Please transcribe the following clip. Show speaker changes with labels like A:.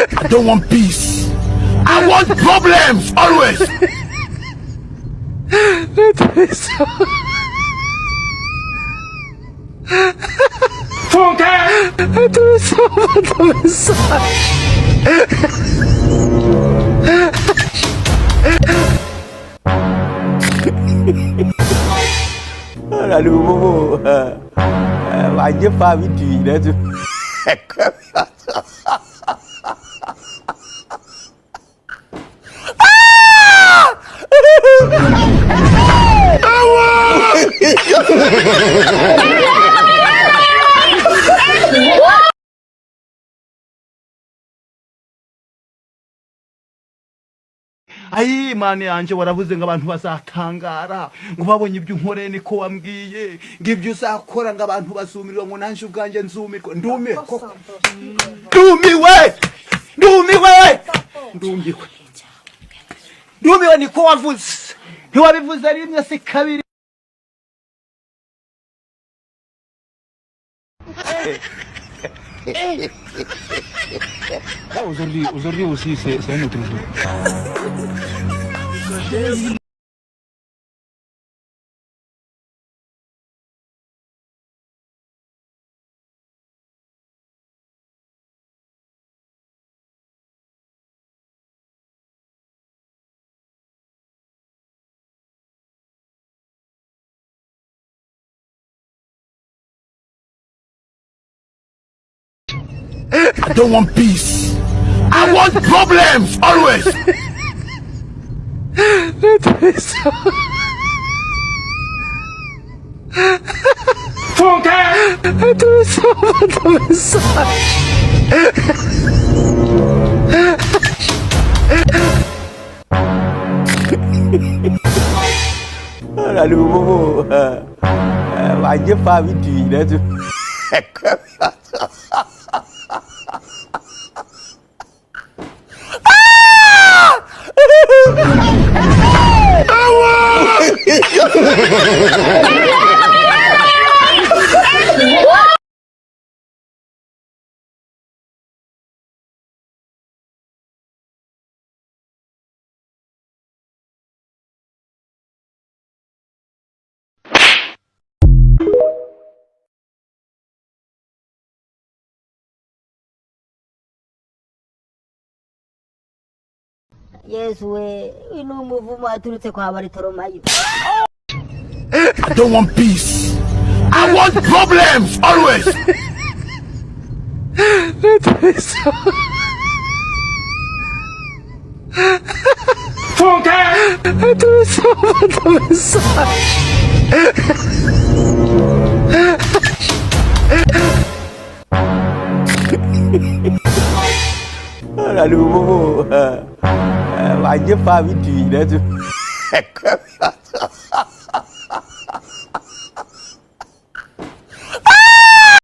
A: I don't want peace. I want problems always.
B: Ayi mani yanje waravuze ngo abantu bazatangara ngo babonye ibyo unkoreye niko wambwiye ngibyo uzakora ngo abantu bazumirwa ngo nanje ubwanje nzumirwa ndumiwe niko wavuze ntiwabivuze rimwe si kabiri.
C: Aujourd'hui aussi, c'est un autre jour.
A: I don't want peace. I want problems always.
D: Yes, we no move aturutse kwa bari toromayo.
A: I don't want peace. I want problems always.
E: Aduh, bobo. Wajib paham itu.